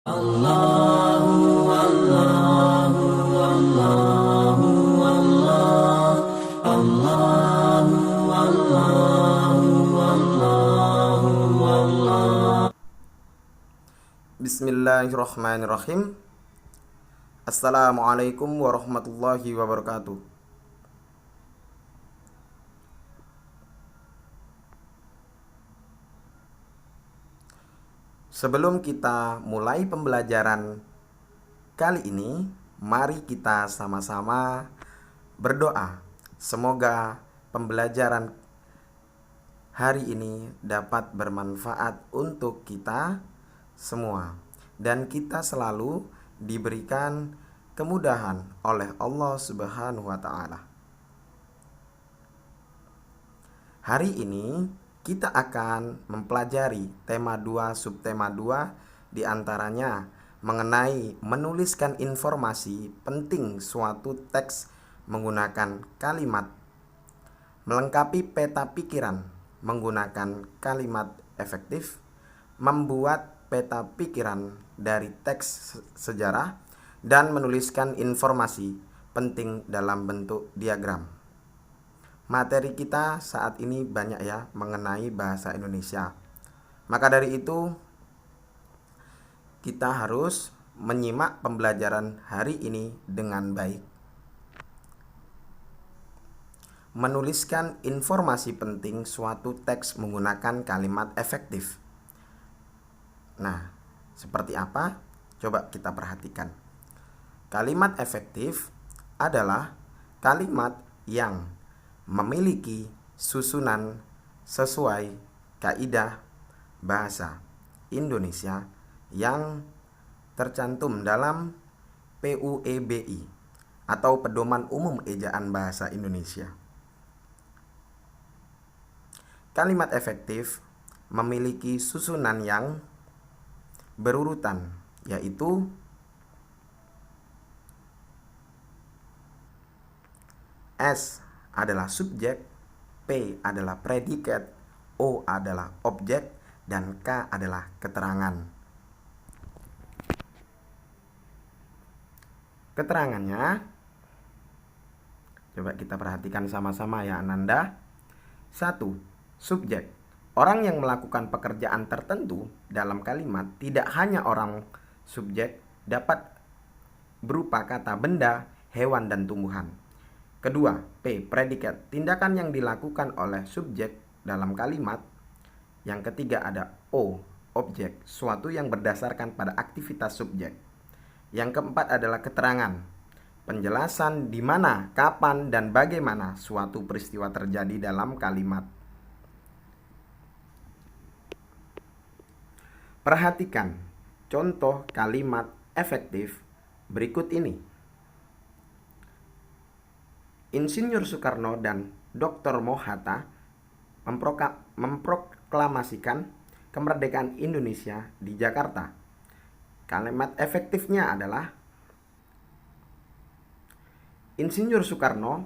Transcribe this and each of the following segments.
Allahu Allahu Allahu Allah Allahu Allahu Allahu Allah. Bismillahirrahmanirrahim. Assalamualaikum warahmatullahi wabarakatuh. Sebelum kita mulai pembelajaran kali ini, mari kita sama-sama berdoa. Semoga pembelajaran hari ini dapat bermanfaat untuk kita semua dan kita selalu diberikan kemudahan oleh Allah Subhanahu wa taala. Hari ini kita akan mempelajari tema 2, subtema 2, diantaranya mengenai menuliskan informasi penting suatu teks menggunakan kalimat, melengkapi peta pikiran menggunakan kalimat efektif, membuat peta pikiran dari teks sejarah, dan menuliskan informasi penting dalam bentuk diagram. Materi kita saat ini banyak ya mengenai bahasa Indonesia. Maka dari itu kita harus menyimak pembelajaran hari ini dengan baik. Menuliskan informasi penting suatu teks menggunakan kalimat efektif. Nah, seperti apa? Coba kita perhatikan. Kalimat efektif adalah kalimat yang memiliki susunan sesuai kaidah bahasa Indonesia yang tercantum dalam PUEBI atau Pedoman Umum Ejaan Bahasa Indonesia. Kalimat efektif memiliki susunan yang berurutan, yaitu S adalah subjek, P adalah predikat, O adalah objek, dan K adalah keterangan. Keterangannya, coba kita perhatikan sama-sama ya Ananda. 1. Subjek. Orang yang melakukan pekerjaan tertentu dalam kalimat tidak hanya orang subjek, dapat berupa kata benda, hewan, dan tumbuhan. Kedua, P, predikat, tindakan yang dilakukan oleh subjek dalam kalimat. Yang ketiga ada O, objek, suatu yang berdasarkan pada aktivitas subjek. Yang keempat adalah keterangan, penjelasan di mana, kapan, dan bagaimana suatu peristiwa terjadi dalam kalimat. Perhatikan contoh kalimat efektif berikut ini. Insinyur Soekarno dan Dr. Mohatta memproklamasikan kemerdekaan Indonesia di Jakarta. Kalimat efektifnya adalah Insinyur Soekarno,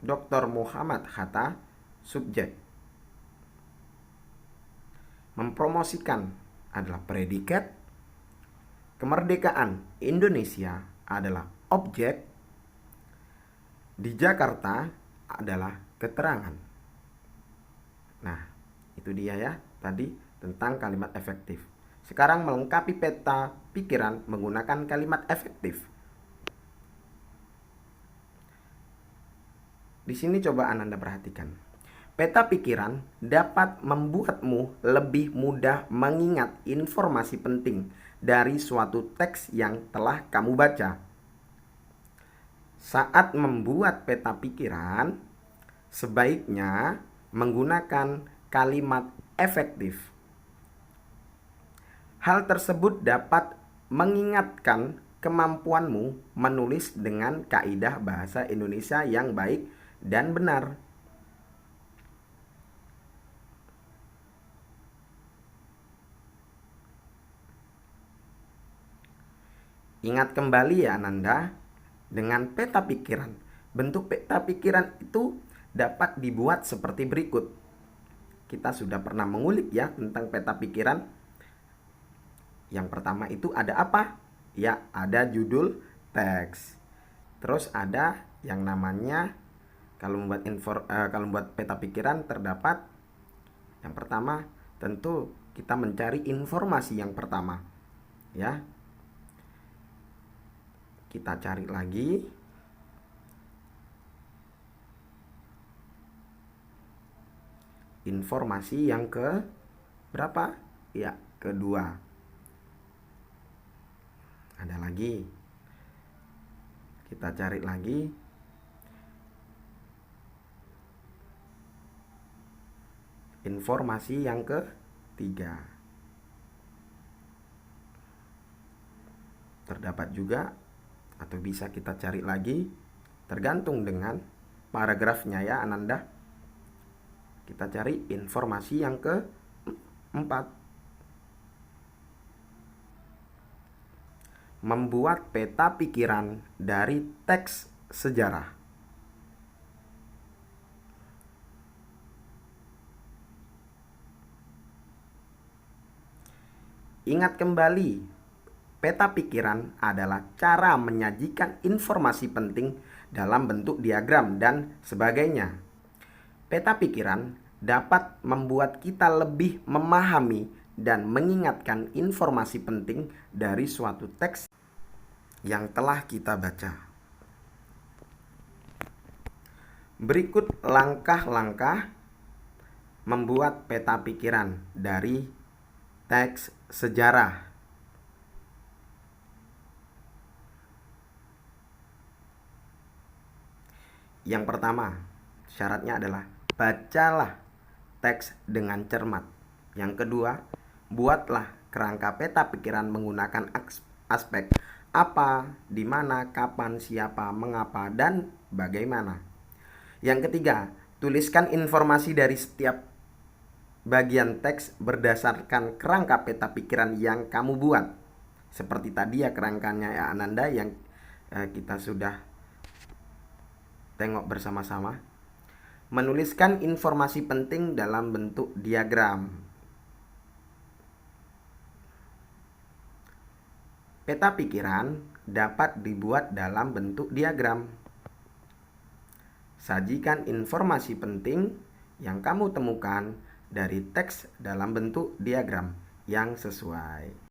Dr. Muhammad Hatta, subjek. Mempromosikan adalah predikat. Kemerdekaan Indonesia adalah objek. Di Jakarta adalah keterangan. Nah, itu dia ya tadi tentang kalimat efektif. Sekarang melengkapi peta pikiran menggunakan kalimat efektif. Di sini coba Ananda perhatikan. Peta pikiran dapat membuatmu lebih mudah mengingat informasi penting dari suatu teks yang telah kamu baca. Saat membuat peta pikiran, sebaiknya menggunakan kalimat efektif. Hal tersebut dapat mengingatkan kemampuanmu menulis dengan kaidah bahasa Indonesia yang baik dan benar. Ingat kembali ya Ananda, dengan peta pikiran. Bentuk peta pikiran itu dapat dibuat seperti berikut. Kita sudah pernah mengulik ya tentang peta pikiran. Yang pertama itu ada apa? Ya, ada judul teks. Terus ada yang namanya kalau membuat peta pikiran terdapat yang pertama tentu kita mencari informasi yang pertama, ya. Kita cari lagi. Informasi yang ke berapa? Ya, kedua. Ada lagi. Kita cari lagi. Informasi yang ketiga. Terdapat juga atau bisa kita cari lagi tergantung dengan paragrafnya ya Ananda. Kita cari informasi yang keempat. Membuat peta pikiran dari teks sejarah. Ingat kembali, peta pikiran adalah cara menyajikan informasi penting dalam bentuk diagram dan sebagainya. Peta pikiran dapat membuat kita lebih memahami dan mengingatkan informasi penting dari suatu teks yang telah kita baca. Berikut langkah-langkah membuat peta pikiran dari teks sejarah. Yang pertama, syaratnya adalah bacalah teks dengan cermat. Yang kedua, buatlah kerangka peta pikiran menggunakan aspek apa, di mana, kapan, siapa, mengapa, dan bagaimana. Yang ketiga, tuliskan informasi dari setiap bagian teks berdasarkan kerangka peta pikiran yang kamu buat. Seperti tadi ya kerangkanya ya Ananda yang kita sudah tengok bersama-sama. Menuliskan informasi penting dalam bentuk diagram. Peta pikiran dapat dibuat dalam bentuk diagram. Sajikan informasi penting yang kamu temukan dari teks dalam bentuk diagram yang sesuai.